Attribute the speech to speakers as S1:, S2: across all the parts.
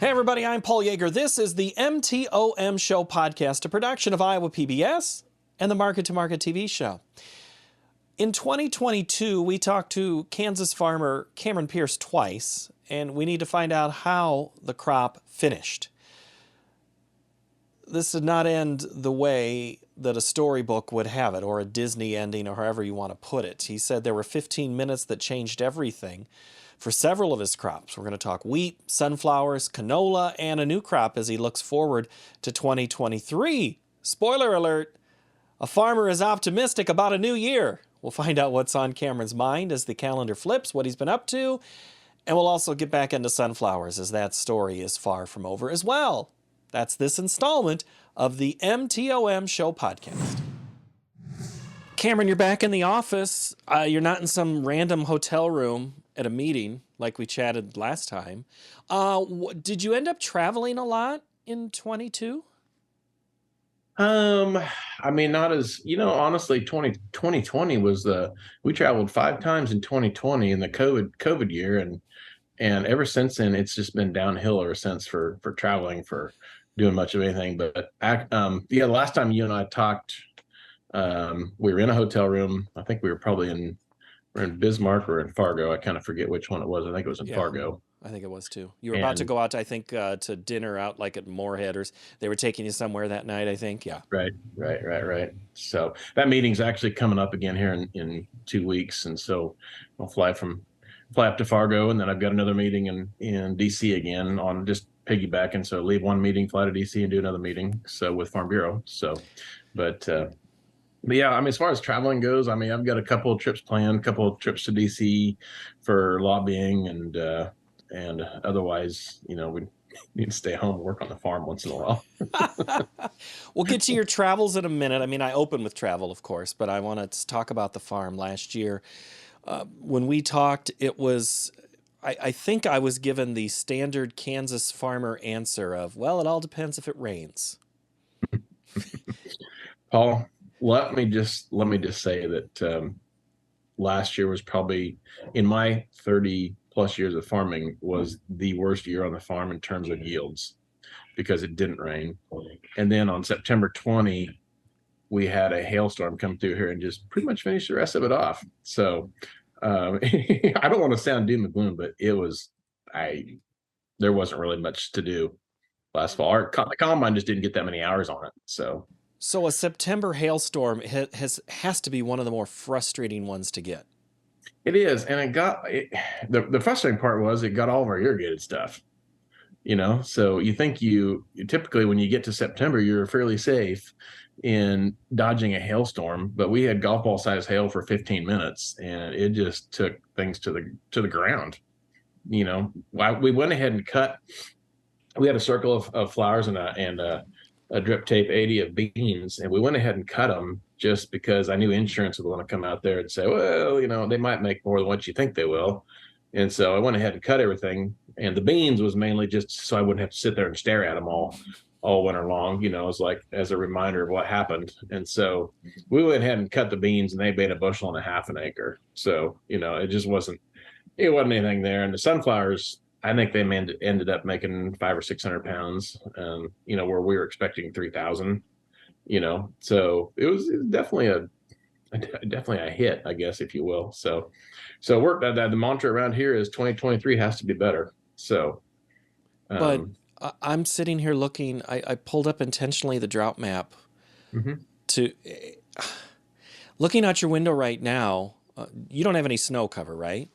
S1: Hey everybody, I'm Paul Yeager. This is the MTOM Show podcast, a production of Iowa PBS and the Market to Market TV show. In 2022, we talked to Kansas farmer Cameron Peirce twice, and we need to find out how the crop finished. This did not end the way that a storybook would have it, or a Disney ending, or however you want to put it. He said there were 15 minutes that changed everything for several of his crops. We're going to talk wheat, sunflowers, canola, and a new crop as he looks forward to 2023. Spoiler alert, a farmer is optimistic about a new year. We'll find out what's on Cameron's mind as the calendar flips, what he's been up to, and we'll also get back into sunflowers as that story is far from over as well. That's this installment of the MTOM Show podcast. Cameron, you're back in the office. You're not in some random hotel room at a meeting like we chatted last time. Did you end up traveling a lot in 22?
S2: I mean, not as, honestly, 2020 was we traveled 5 times in 2020 in the COVID year. And ever since then, it's just been downhill ever since for traveling, for doing much of anything. But the last time you and I talked, we were in a hotel room. I think we were probably we're in Bismarck or in Fargo. I kind of forget which one it was. I think it was in Fargo.
S1: I think it was too. You were about to go out, I think, to dinner out like at Moorhead, or they were taking you somewhere that night, I think. Yeah.
S2: Right. So that meeting's actually coming up again here in 2 weeks. And so I'll fly up to Fargo, and then I've got another meeting in DC again on just piggybacking. So leave one meeting, fly to DC, and do another meeting. So with Farm Bureau. So, but yeah, I mean, as far as traveling goes, I mean, I've got a couple of trips planned, a couple of trips to DC for lobbying, and otherwise, we need to stay home and work on the farm once in a while.
S1: We'll get to your travels in a minute. I mean, I open with travel, of course, but I want to talk about the farm last year. When we talked, it was, I think I was given the standard Kansas farmer answer of, well, it all depends if it rains.
S2: Paul, let me just say that last year was probably, in my 30 plus years of farming, was the worst year on the farm in terms of yields because it didn't rain. And then on September 20, we had a hailstorm come through here and just pretty much finished the rest of it off. So I don't want to sound doom and gloom, but there wasn't really much to do last fall. The combine just didn't get that many hours on it.
S1: So a September hailstorm has to be one of the more frustrating ones to get.
S2: It is, and the frustrating part was it got all of our irrigated stuff. So you think you typically, when you get to September, you're fairly safe in dodging a hailstorm, but we had golf ball size hail for 15 minutes, and it just took things to the ground. We went ahead and cut. We had a circle of flowers and a drip tape 80 of beans, and we went ahead and cut them just because I knew insurance would want to come out there and say, well, they might make more than what you think they will. And so I went ahead and cut everything. And the beans was mainly just so I wouldn't have to sit there and stare at them all winter long, as a reminder of what happened. And so we went ahead and cut the beans, and they made a bushel and a half an acre. So, it just wasn't anything there. And the sunflowers, I think they ended up making 500 or 600 pounds, where we were expecting 3,000, so it was definitely a hit, I guess, if you will. So the mantra around here is 2023 has to be better. So,
S1: but I'm sitting here looking, I pulled up intentionally the drought map to looking out your window right now. You don't have any snow cover, right?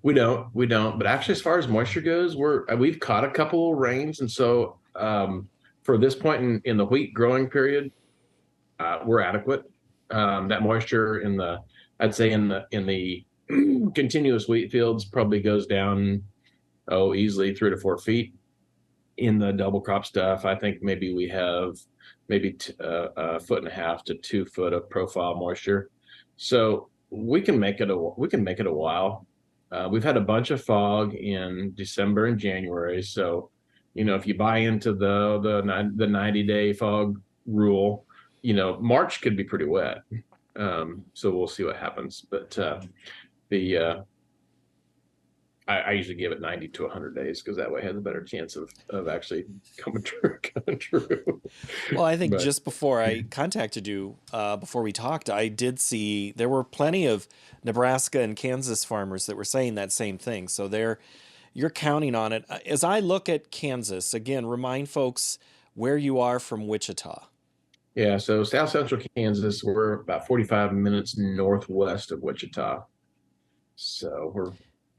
S2: We don't. But actually, as far as moisture goes, we've caught a couple of rains, and so for this point in the wheat growing period, we're adequate. That moisture I'd say in the continuous wheat fields probably goes down easily 3 to 4 feet. In the double crop stuff, I think maybe we have a 1.5 to 2 foot of profile moisture, so we can make it a while. We've had a bunch of fog in December and January. So, if you buy into the 90-day fog rule, March could be pretty wet. So we'll see what happens. But I usually give it 90 to 100 days because that way it has a better chance of actually coming true. Coming true.
S1: Well, I think
S2: But
S1: just before I contacted you, before we talked, I did see there were plenty of Nebraska and Kansas farmers that were saying that same thing. So you're counting on it. As I look at Kansas, again, remind folks where you are from Wichita.
S2: yeah, so South Central Kansas, we're about 45 minutes northwest of Wichita. So we're,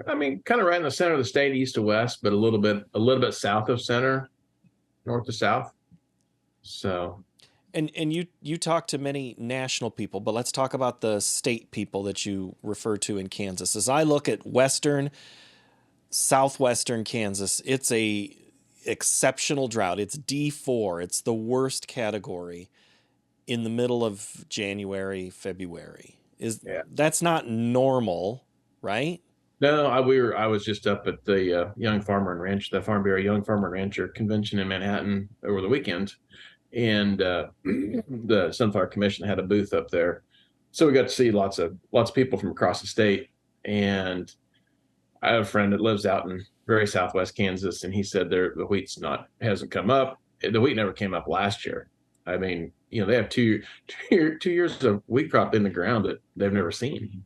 S2: I mean, kind of right in the center of the state, east to west, but a little bit south of center, north to south. So
S1: And you talk to many national people, but let's talk about the state people that you refer to in Kansas. As I look at western, southwestern Kansas, it's a exceptional drought. It's D4. It's the worst category in the middle of January, February. Is
S2: yeah,
S1: that's not normal, right?
S2: no, I was just up at the Young Farmer and Ranch, the Farm Bureau Young Farmer and Rancher convention in Manhattan over the weekend, and the Sunflower Commission had a booth up there, so we got to see lots of people from across the state. And I have a friend that lives out in very southwest Kansas, and he said the wheat's not hasn't come up. The wheat never came up last year. I mean, they have 2 years of wheat crop in the ground that they've never seen.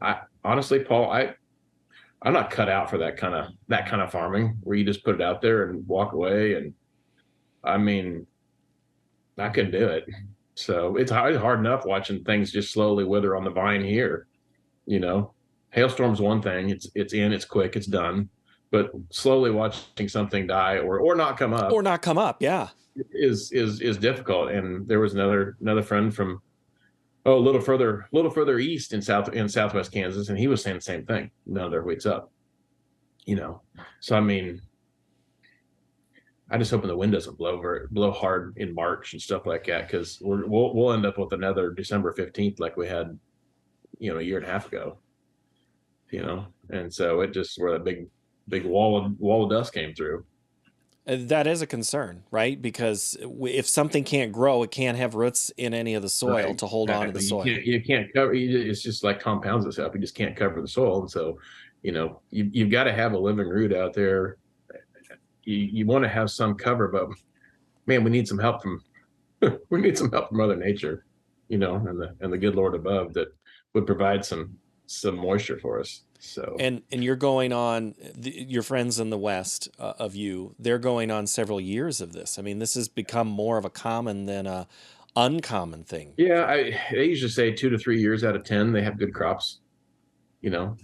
S2: I honestly, Paul, I'm not cut out for that kind of farming where you just put it out there and walk away. And I mean, I couldn't do it. So it's hard enough watching things just slowly wither on the vine here. You know, Hailstorm's one thing. It's in, it's quick, it's done. But slowly watching something die or not come up
S1: Or not come up, yeah.
S2: is difficult. And there was another friend from a little further east in southwest Kansas, and he was saying the same thing. None of their wheat's up. So I mean, I just hope the wind doesn't blow hard in March and stuff like that, because we'll end up with another December 15th like we had a year and a half ago. And so it just where that big wall of dust came through.
S1: That is a concern, right? Because if something can't grow, it can't have roots in any of the soil
S2: Right.
S1: to hold on to the soil.
S2: You can't cover. It's just like compounds itself. You just can't cover the soil, and so you've got to have a living root out there. You want to have some cover, but man, we need some help from Mother Nature, and the good Lord above that would provide some moisture for us. So
S1: And you're going on your friends in the West they're going on several years of this. I mean, this has become more of a common than a uncommon thing.
S2: yeah, they usually say 2 to 3 years out of 10 they have good crops. You know,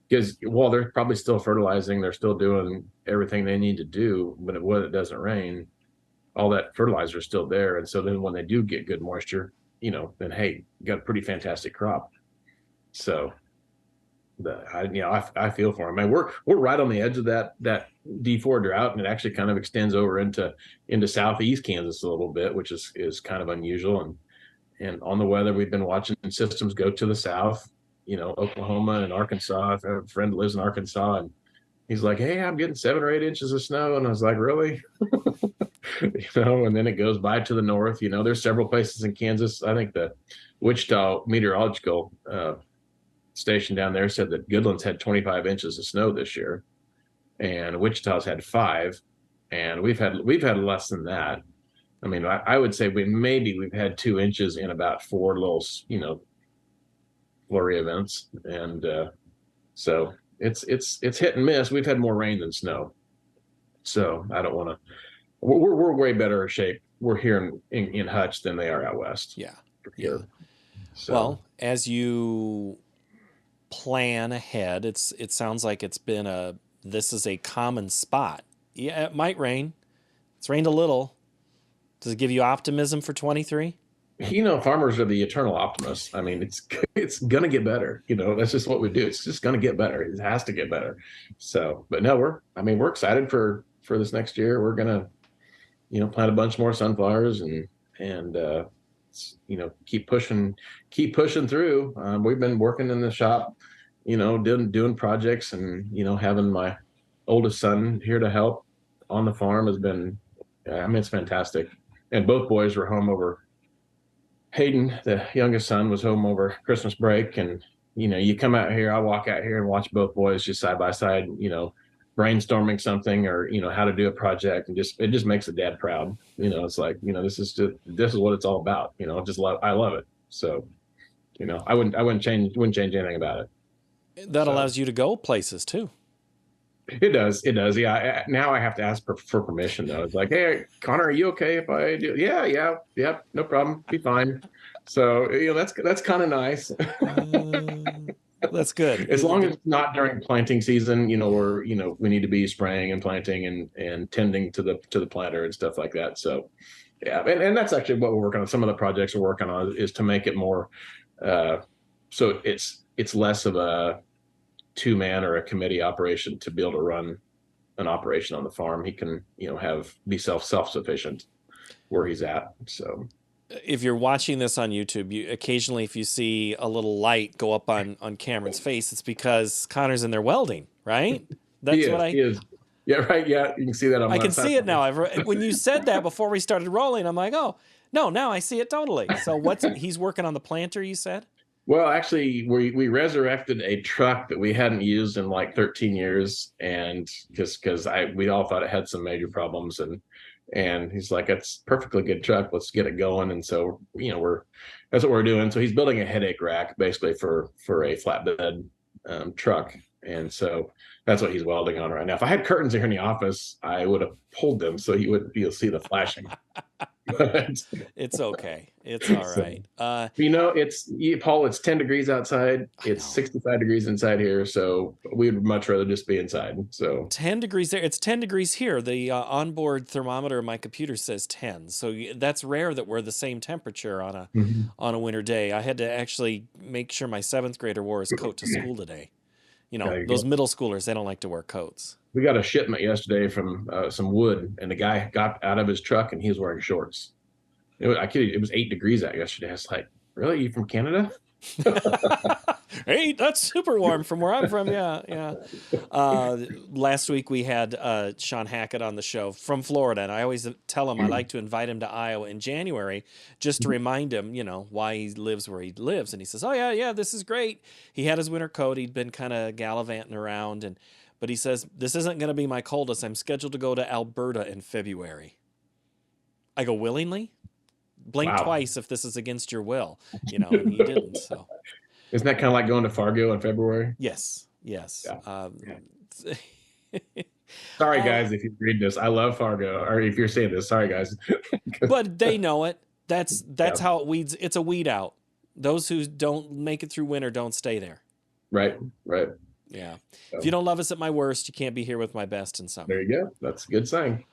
S2: because while they're probably still fertilizing, they're still doing everything they need to do. But when it doesn't rain, all that fertilizer is still there, and so then when they do get good moisture, then hey, you got a pretty fantastic crop. So I feel for them. I mean, we're right on the edge of that D4 drought, and it actually kind of extends over into southeast Kansas a little bit, which is kind of unusual. And on the weather, we've been watching systems go to the south, Oklahoma and Arkansas. I have a friend that lives in Arkansas, and he's like, "Hey, I'm getting 7 or 8 inches of snow," and I was like, "Really?" And then it goes by to the north. There's several places in Kansas. I think the Wichita Meteorological station down there said that Goodland's had 25 inches of snow this year, and Wichita's had 5, and we've had less than that. I mean, I would say we've had 2 inches in about 4 little flurry events, and so it's hit and miss. We've had more rain than snow, so I don't want to. We're way better shape. We're here in Hutch than they are out west.
S1: Yeah.
S2: Yeah.
S1: Yeah.
S2: So.
S1: Well, as you plan ahead, it sounds like this is a common spot. Yeah, it might rain. It's rained a little. Does it give you optimism for 23?
S2: Farmers are the eternal optimists. I mean, it's gonna get better. That's just what we do. It's just gonna get better. It has to get better. So, but no, we're excited for this next year. We're gonna, plant a bunch more sunflowers and keep pushing through. We've been working in the shop, doing projects, and having my oldest son here to help on the farm has been, I mean, it's fantastic. And both boys were home over. Hayden, the youngest son, was home over Christmas break, and you come out here, I walk out here and watch both boys just side by side, brainstorming something or, how to do a project, and it just makes a dad proud. It's like, this is what it's all about. I love it. So, I wouldn't change anything about it.
S1: That
S2: So
S1: allows you to go places too.
S2: it does. It does. Yeah. Now I have to ask for permission though. It's like, hey, Connor, are you okay if I do? Yeah. Yeah. Yeah. No problem. Be fine. So, that's kind of nice.
S1: That's good.
S2: As long as it's not during planting season, where, we need to be spraying and planting and tending to the planter and stuff like that. So yeah. And that's actually what we're working on. Some of the projects we're working on is to make it more, so it's less of a two-man or a committee operation to be able to run an operation on the farm. He can, be self-sufficient where he's at. So
S1: if you're watching this on YouTube, occasionally if you see a little light go up on Cameron's face, it's because Connor's in there welding, right? That's
S2: he is. Yeah, right. Yeah, you can see that on
S1: I can see it now. When you said that before we started rolling, I'm like, oh no, now I see it totally. So he's working on the planter, you said?
S2: Well, actually, we resurrected a truck that we hadn't used in like 13 years, and because we all thought it had some major problems, and he's like, it's a perfectly good truck. Let's get it going. And so, that's what we're doing. So he's building a headache rack basically for a flatbed truck. And so that's what he's welding on right now. If I had curtains here in the office, I would have pulled them so you'll see the flashing.
S1: It's okay. It's all right.
S2: Paul, it's 10 degrees outside. It's 65 degrees inside here. So we'd much rather just be inside. So
S1: 10 degrees there. It's 10 degrees here. The onboard thermometer in my computer says 10. So that's rare that we're the same temperature on a winter day. I had to actually make sure my 7th grader wore his coat to school today. Those middle schoolers, they don't like to wear coats.
S2: We got a shipment yesterday from some wood, and the guy got out of his truck and he was wearing shorts. It was 8 degrees out yesterday. I was like, really? You from Canada?
S1: Hey, that's super warm from where I'm from. Yeah. Last week we had Sean Hackett on the show from Florida, and I always tell him I like to invite him to Iowa in January just to remind him, why he lives where he lives. And he says, oh, yeah, this is great. He had his winter coat. He'd been kind of gallivanting around, but he says, this isn't going to be my coldest. I'm scheduled to go to Alberta in February. I go, willingly? Blink twice if this is against your will, and he didn't. So,
S2: isn't that kind of like going to Fargo in February?
S1: Yes.
S2: Yeah. Sorry, guys, if you read this, I love Fargo. Or if you're saying this, sorry, guys.
S1: But they know it. That's how it weeds. It's a weed out. Those who don't make it through winter don't stay there.
S2: Right.
S1: Yeah. So, if you don't love us at my worst, you can't be here with my best in summer.
S2: There you go. That's a good saying.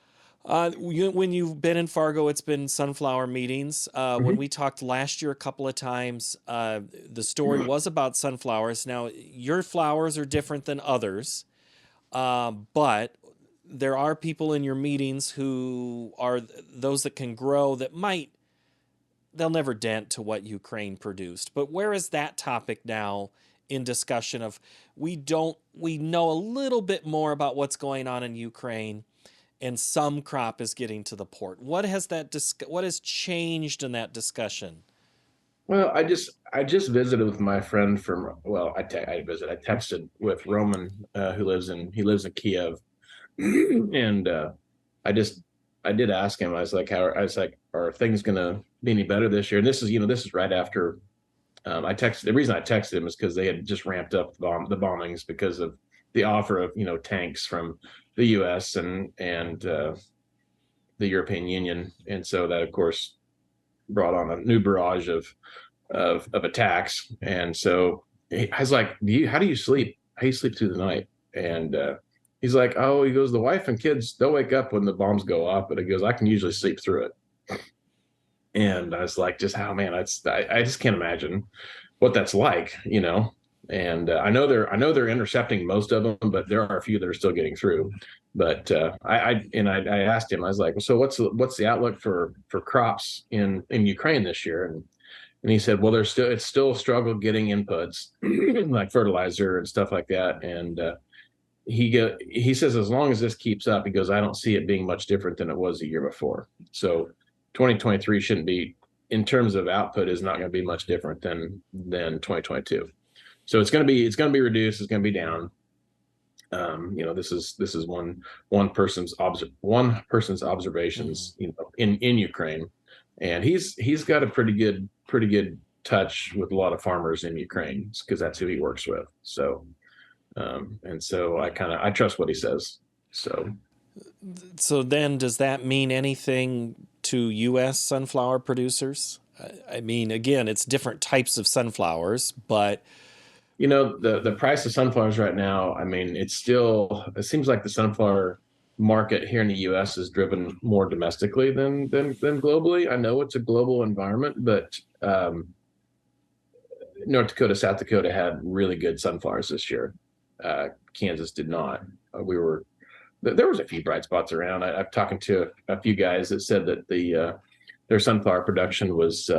S1: When you've been in Fargo, it's been sunflower meetings. When we talked last year a couple of times, the story was about sunflowers. Now, your flowers are different than others, but there are people in your meetings who are those that can grow that they'll never dent to what Ukraine produced. But where is that topic now in discussion of we know a little bit more about what's going on in Ukraine, and some crop is getting to the port? What has changed in that discussion?
S2: Well, I just visited with my friend I texted with Roman, who lives in Kiev, and I did ask him. I was like, are things going to be any better this year? And this is right after the reason I texted him is because they had just ramped up the bombings because of the offer of tanks from the U.S. and the European Union, and so that of course brought on a new barrage of attacks. And so I was like, how do you sleep? How do you sleep through the night? And he's like, he goes, the wife and kids, they'll wake up when the bombs go off, but he goes, I can usually sleep through it. And I was like, I just can't imagine what that's like, And I know they're intercepting most of them, but there are a few that are still getting through. But I asked him, I was like, so what's the outlook for crops in Ukraine this year? And he said, well, it's still a struggle getting inputs like fertilizer and stuff like that. And he says, as long as this keeps up, he goes, I don't see it being much different than it was the year before. So 2023 shouldn't be, in terms of output, is not going to be much different than 2022. So it's going to be reduced. It's going to be down. This is one person's
S1: Hmm.
S2: observations, in Ukraine, and he's got a pretty good touch with a lot of farmers in Ukraine because that's who he works with. So and so I trust what he says. So
S1: So then, does that mean anything to U.S. sunflower producers? I mean, again, it's different types of sunflowers, but
S2: the price of sunflowers right now, I mean, it seems like the sunflower market here in the US is driven more domestically than globally. I know it's a global environment, but North Dakota, South Dakota had really good sunflowers this year. Kansas did not. We were There was a few bright spots around. I've talking to a few guys that said that their sunflower production was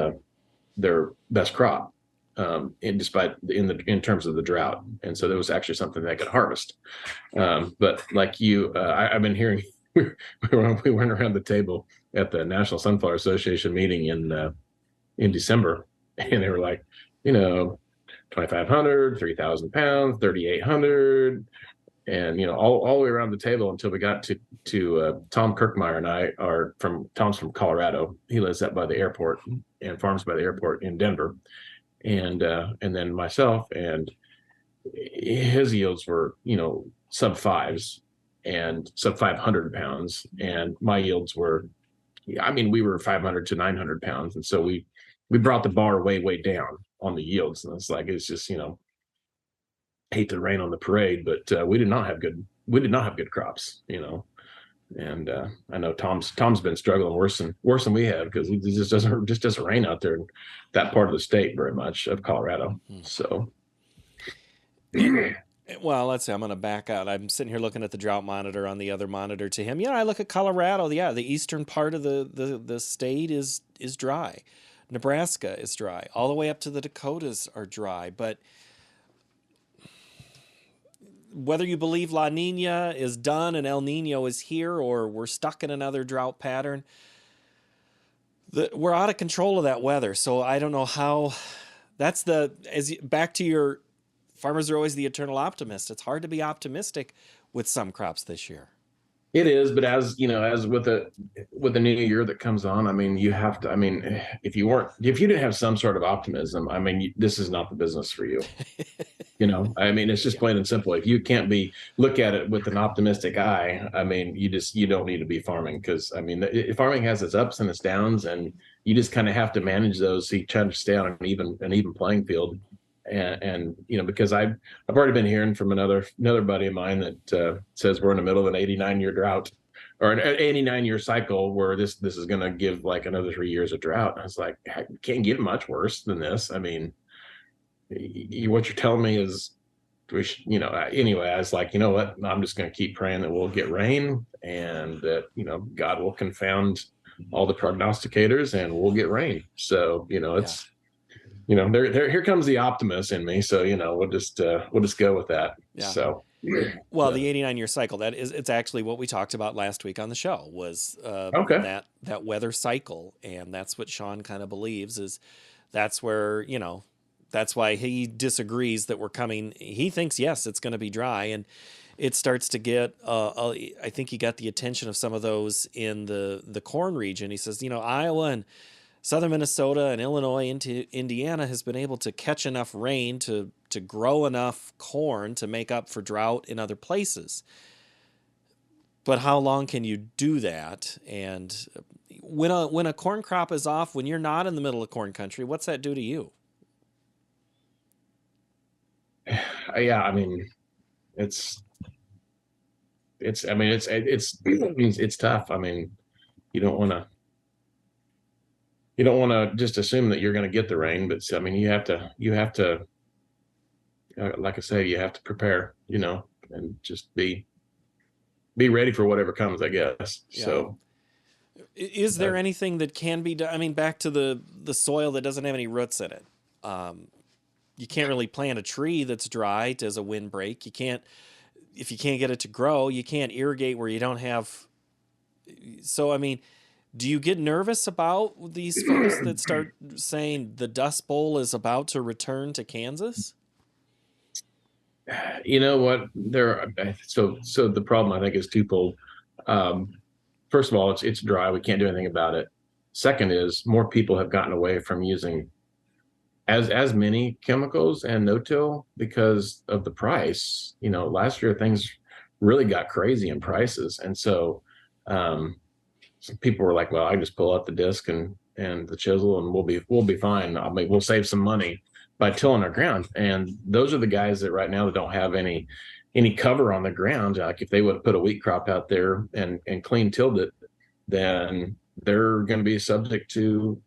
S2: their best crop, in terms of the drought, and so there was actually something they could harvest. But like I've been hearing, we went around the table at the National Sunflower Association meeting in December, and they were like, 2,500, 3,000 pounds, 3,800, and all the way around the table until we got to Tom Kirkmeyer and I are Tom's from Colorado. He lives up by the airport and farms by the airport in Denver, and then myself, and his yields were sub fives and sub 500 pounds, and my yields were, I mean, we were 500 to 900 pounds, and so we brought the bar way down on the yields, and it's just hate to rain on the parade, but we did not have good crops, and I know Tom's been struggling worse than we have, because it just doesn't rain out there in that part of the state very much of Colorado. So
S1: well, let's see. I'm going to back out. I'm sitting here looking at the drought monitor on the other monitor to him. I look at Colorado. Yeah, the eastern part of the state is dry. Nebraska is dry. All the way up to the Dakotas are dry. But whether you believe La Nina is done and El Nino is here, or we're stuck in another drought pattern, we're out of control of that weather. So I don't know how. Back to your farmers are always the eternal optimist. It's hard to be optimistic with some crops this year.
S2: it is, but as with a new year that comes on, I mean, you have to. I mean, if you didn't have some sort of optimism, I mean, this is not the business for you. I mean, it's just
S1: Yeah.
S2: plain and simple. If you can't look at it with an optimistic eye, I mean, you don't need to be farming, because I mean, farming has its ups and its downs, and you just kind of have to manage those. So you try to stay on an even playing field, and because I've already been hearing from another buddy of mine that says we're in the middle of an 89-year drought, or an 89-year cycle, where this is going to give like another 3 years of drought. I was like, can't get much worse than this. I mean, what you're telling me is anyway, I was like, you know what, I'm just going to keep praying that we'll get rain, and that God will confound all the prognosticators, and we'll get rain. So
S1: Yeah.
S2: it's there here comes the optimist in me, so we'll just go with that.
S1: Yeah.
S2: So
S1: Well, the 89-year cycle, it's actually what we talked about last week on the show, was
S2: okay.
S1: that weather cycle. And that's what Sean kind of believes is that's where, that's why he disagrees that we're coming. He thinks, yes, it's going to be dry. And it starts to get, I think he got the attention of some of those in the corn region. He says, Iowa and southern Minnesota and Illinois into Indiana has been able to catch enough rain to grow enough corn to make up for drought in other places. But how long can you do that? And when a corn crop is off, when you're not in the middle of corn country, what's that do to you?
S2: Yeah, I mean, it's I mean, it's tough. I mean, you don't want to just assume that you're going to get the rain, but I mean, you have to like I say, you have to prepare, and just be ready for whatever comes, I guess.
S1: Yeah.
S2: So
S1: Is there anything that can be done? I mean, back to the soil that doesn't have any roots in it. You can't really plant a tree that's dry as a windbreak. If you can't get it to grow, you can't irrigate where you don't have. So, I mean, do you get nervous about these folks that start saying the Dust Bowl is about to return to Kansas?
S2: You know what? So the problem I think is twofold. Um, First of all, it's dry. We can't do anything about it. Second is more people have gotten away from using as many chemicals and no-till because of the price. Last year things really got crazy in prices, and so um, some people were like, "Well, I can just pull out the disc and the chisel, and we'll be fine. I mean, we'll save some money by tilling our ground." And those are the guys that right now that don't have any cover on the ground. Like if they would have put a wheat crop out there and clean tilled it, then they're going to be subject to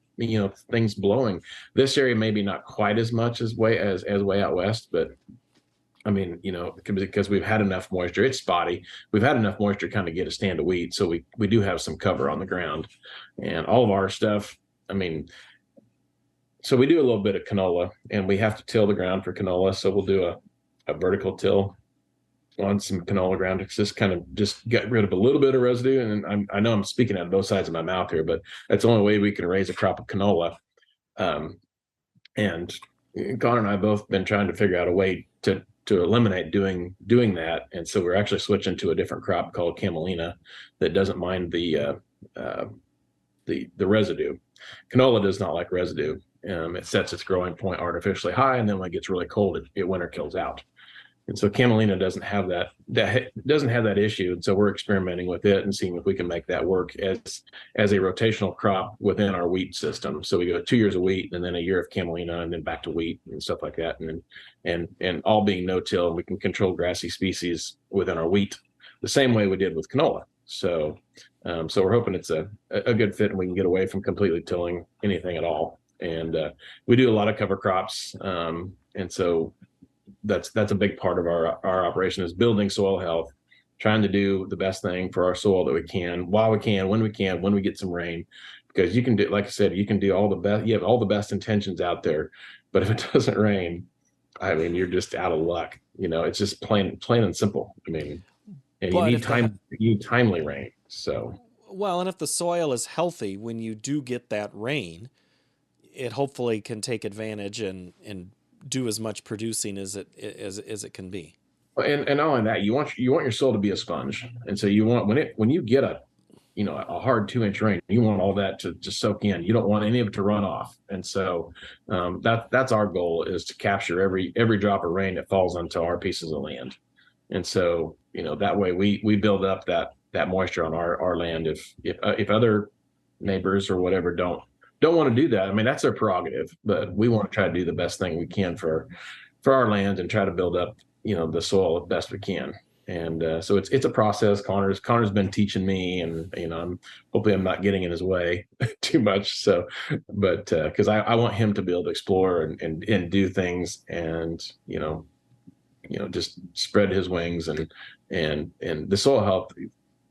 S2: things blowing. This area maybe not quite as much as way out west, but I mean, because we've had enough moisture. It's spotty. We've had enough moisture to kind of get a stand of wheat, so we do have some cover on the ground, and all of our stuff. I mean, so we do a little bit of canola, and we have to till the ground for canola. So we'll do a vertical till on some canola ground to just get rid of a little bit of residue. And I know I'm speaking out of both sides of my mouth here, but that's the only way we can raise a crop of canola. Um, and Connor and I both been trying to figure out a way to eliminate doing that. And so we're actually switching to a different crop called Camelina that doesn't mind the residue. Canola does not like residue. It sets its growing point artificially high, and then when it gets really cold, it winter kills out. And so Camelina doesn't have that issue. And so we're experimenting with it and seeing if we can make that work as a rotational crop within our wheat system. So we go 2 years of wheat and then a year of Camelina and then back to wheat and stuff like that. And all being no-till, we can control grassy species within our wheat the same way we did with canola. So we're hoping it's a good fit and we can get away from completely tilling anything at all. And we do a lot of cover crops. And so that's a big part of our operation is building soil health, trying to do the best thing for our soil that we can, while we can, when we get some rain, because you can do, like I said, you can do all the best, you have all the best intentions out there, but if it doesn't rain, I mean, you're just out of luck. It's just plain and simple. I mean, and you
S1: But
S2: need
S1: if the
S2: timely rain. So
S1: well, and if the soil is healthy when you do get that rain, it hopefully can take advantage and do as much producing as it can be.
S2: and not only that, you want your soil to be a sponge, and so you want when you get a hard 2 inch rain, you want all that to just soak in. You don't want any of it to run off, and so that's our goal, is to capture every drop of rain that falls onto our pieces of land, and so that way we build up that moisture on our land. If other neighbors or whatever don't want to do that, I mean, that's their prerogative, but we want to try to do the best thing we can for our land and try to build up the soil as best we can. And so it's a process. Connor's been teaching me, and hopefully I'm not getting in his way too much. So, but because I want him to be able to explore and do things, and just spread his wings. And the soil health,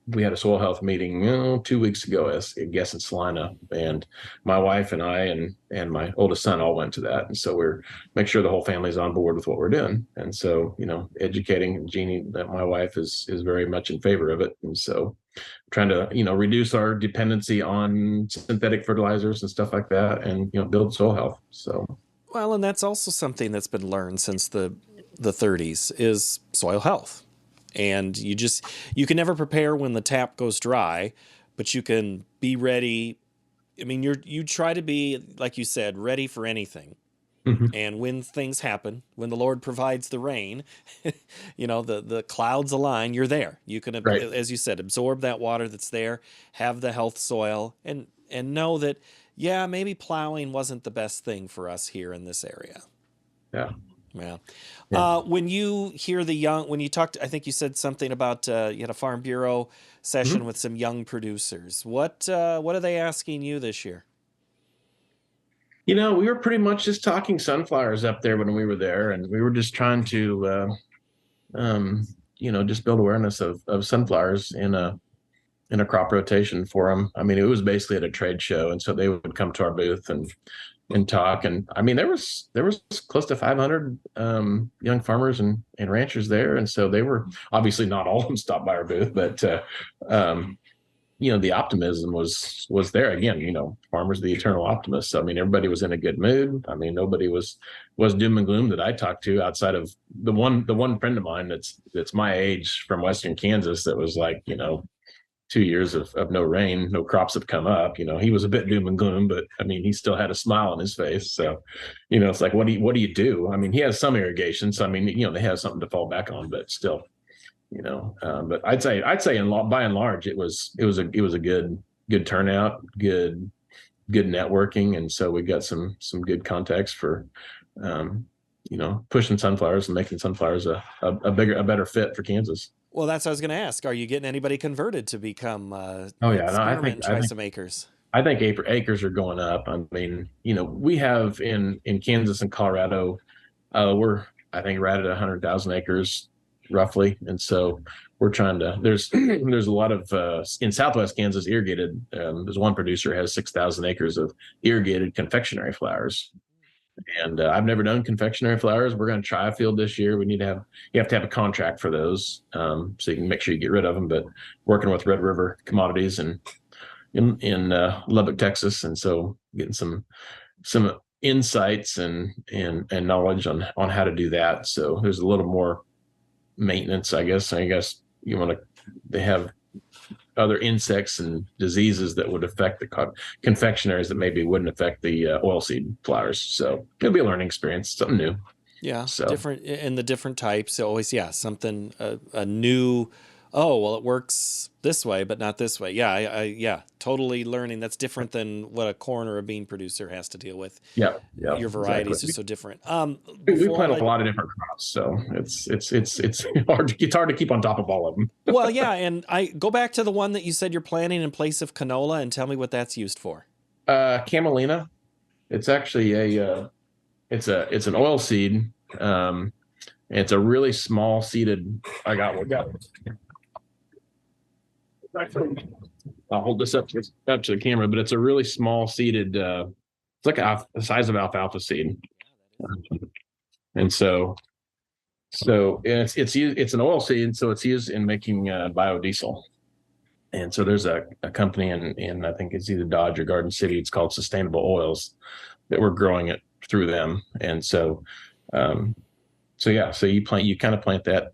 S2: we had a soil health meeting 2 weeks ago, I guess, in Salina, and my wife and I and my oldest son all went to that. And so we're make sure the whole family's on board with what we're doing. And so educating Jeannie, that my wife is very much in favor of it. And so trying to reduce our dependency on synthetic fertilizers and stuff like that, and build soil health. So
S1: Well, and that's also something that's been learned since the 30s is soil health. And you can never prepare when the tap goes dry, but you can be ready. I mean, you try to be, like you said, ready for anything.
S2: mhm.
S1: And when things happen, when the Lord provides the rain, the clouds align, you're there. You can,
S2: Right.
S1: as you said, absorb that water that's there, have the health soil, and know that, yeah, maybe plowing wasn't the best thing for us here in this area.
S2: Yeah.
S1: Yeah.
S2: Yeah.
S1: When you hear when you talked, I think you said something about you had a Farm Bureau session
S2: Mhm.
S1: with some young producers. What are they asking you this year?
S2: We were pretty much just talking sunflowers up there when we were there, and we were just trying to, just build awareness of sunflowers in a crop rotation for them. I mean, it was basically at a trade show, and so they would come to our booth and talk. And I mean, there was close to 500 young farmers and ranchers there, and so they were obviously not all of them stopped by our booth, but the optimism was there again. Farmers, the eternal optimists. So, I mean, everybody was in a good mood. I mean, nobody was doom and gloom that I talked to, outside of the one friend of mine that's my age from Western Kansas that was like, 2 years of no rain, no crops have come up. He was a bit doom and gloom, but I mean, he still had a smile on his face. So, it's like, what do you do? I mean, he has some irrigation, so I mean, they have something to fall back on, but still, but I'd say by and large, it was a good turnout, good networking, and so we got some good contacts for, pushing sunflowers and making sunflowers a better fit for Kansas.
S1: Well, that's what I was going to ask. Are you getting anybody converted to become
S2: Oh yeah, no, I
S1: experiment
S2: think
S1: and
S2: I
S1: try
S2: think
S1: some acres?
S2: I think acres are going up. I mean, we have in Kansas and Colorado, we're I think right at 100,000 acres roughly, and so we're trying to. There's a lot of in Southwest Kansas irrigated. There's one producer has 6,000 acres of irrigated confectionary flowers, and I've never done confectionary flowers. We're going to try a field this year. You have to have a contract for those, so you can make sure you get rid of them. But working with Red River Commodities and in Lubbock, Texas, and so getting some insights and knowledge on how to do that. So there's a little more maintenance, I guess. You want to they have other insects and diseases that would affect the confectionaries that maybe wouldn't affect the oilseed flowers. So it'll be a learning experience, something new.
S1: Yeah,
S2: So
S1: different in the different types. Always, yeah, something a new. Oh, well, it works this way, but not this way. Yeah, yeah, totally learning. That's different than what a corn or a bean producer has to deal with.
S2: yeah,
S1: Your varieties
S2: exactly.
S1: are so different.
S2: We
S1: Before I
S2: plant a
S1: let
S2: lot of different crops, so it's hard to keep on top of all of them.
S1: Well, yeah, and I go back to the one that you said you're planting in place of canola, and tell me what that's used for.
S2: Camelina. It's actually it's an oil seed. Um, it's a really small seeded. I got I'll hold this up to the camera, but it's a really small seeded. It's like the size of alfalfa seed, and so it's an oil seed, so it's used in making biodiesel. And so there's a company in I think it's either Dodge or Garden City. It's called Sustainable Oils that we're growing it through them. And um, so you kind of plant that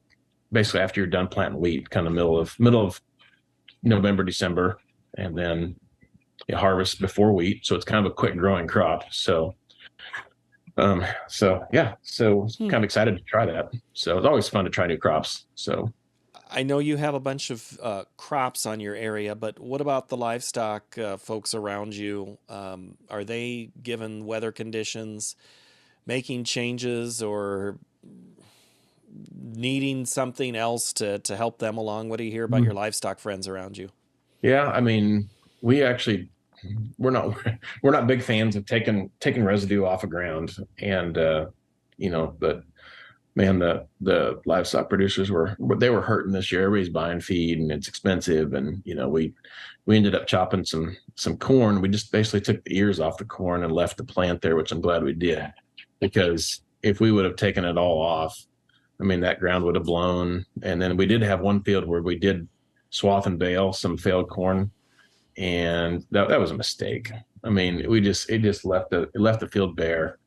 S2: basically after you're done planting wheat, kind of middle of November, December, and then you harvest before wheat. So it's kind of a quick growing crop. So kind of excited to try that. So it's always fun to try new crops. So
S1: I know you have a bunch of crops on your area, but what about the livestock folks around you? Are they, given weather conditions, making changes or needing something else to help them along? What do you hear about your livestock friends around you?
S2: yeah, I mean, we actually we're not we're not big fans of taking residue off of ground, and but man, the livestock producers were hurting this year. Everybody's buying feed and it's expensive, and we ended up chopping some corn. We just basically took the ears off the corn and left the plant there, which I'm glad we did, because if we would have taken it all off, I mean, that ground would have blown. And then we did have one field where we did swath and bale some failed corn, and that was a mistake. I mean, it just left the field bare,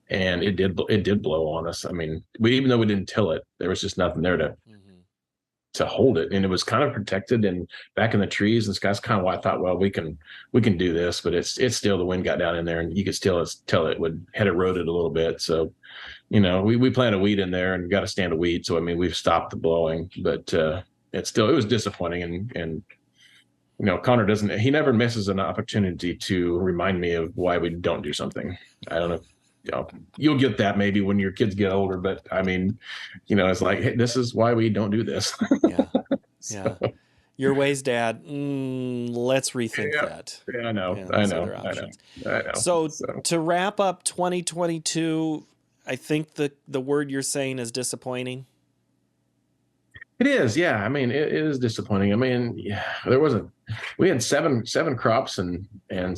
S2: and it did blow on us. I mean, even though we didn't till it, there was just nothing there
S1: Hmm.
S2: to hold it, and it was kind of protected and back in the trees. And that's kind of why I thought, well, we can do this, but it's still, the wind got down in there, and you could still tell it had eroded a little bit. So we planted wheat in there and got a stand of wheat. So I mean, we've stopped the blowing, but it was disappointing, and Connor he never misses an opportunity to remind me of why we don't do something. I don't know. You'll get that maybe when your kids get older, but I mean, it's like, hey, this is why we don't do this.
S1: Yeah,
S2: So,
S1: yeah. Your ways, Dad. Let's rethink
S2: yeah,
S1: that.
S2: yeah, I know,
S1: And
S2: I
S1: those
S2: know,
S1: other
S2: I know,
S1: options.
S2: I know.
S1: So
S2: So
S1: to wrap up 2022, I think the word you're saying is disappointing.
S2: it is, yeah. I mean, it is disappointing. I mean, yeah, we had seven crops and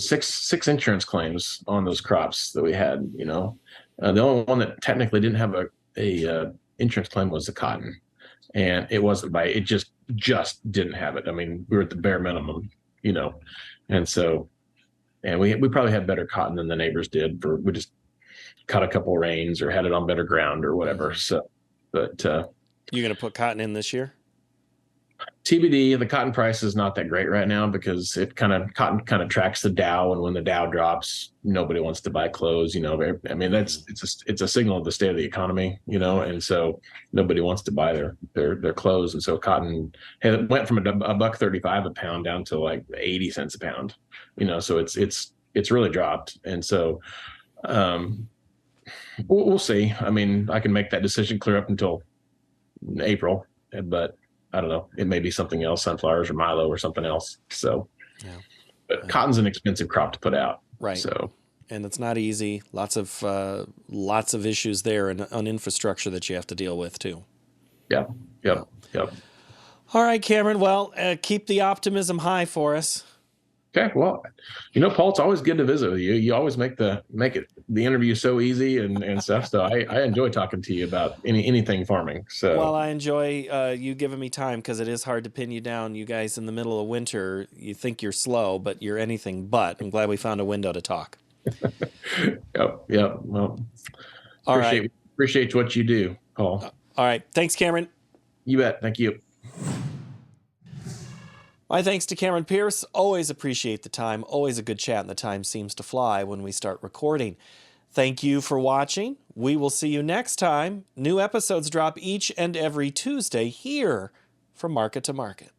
S2: six insurance claims on those crops that we had. The only one that technically didn't have a insurance claim was the cotton, and it wasn't it just didn't have it. I mean, we were at the bare minimum. you know, and so, and we probably had better cotton than the neighbors did. We just caught a couple rains or had it on better ground or whatever. So, but
S1: you going to put cotton in this year?
S2: TBD. The cotton price is not that great right now because cotton kind of tracks the Dow, and when the Dow drops, nobody wants to buy clothes. You know, I mean it's a signal of the state of the economy. You know, and so nobody wants to buy their clothes, and so cotton went from a buck 35 a pound down to like 80 cents a pound. You know, so it's really dropped, and so we'll see. I mean, I can make that decision clear up until April, but I don't know. It may be something else, sunflowers or Milo or something else. So, but cotton's an expensive crop to put out.
S1: Right.
S2: So,
S1: and it's not easy. Lots of issues there and on infrastructure that you have to deal with too.
S2: Yep.
S1: All right, Cameron. Well, keep the optimism high for us.
S2: Okay. Well, Paul, it's always good to visit with you. You always make the interview so easy and stuff. So I enjoy talking to you about anything farming. So,
S1: well, I enjoy you giving me time because it is hard to pin you down. You guys in the middle of winter, you think you're slow, but you're anything but. I'm glad we found a window to talk.
S2: Yep. Well, appreciate what you do, Paul.
S1: All right. Thanks, Cameron.
S2: You bet. Thank you.
S1: My thanks to Cameron Peirce. Always appreciate the time. Always a good chat, and the time seems to fly when we start recording. Thank you for watching. We will see you next time. New episodes drop each and every Tuesday here from Market to Market.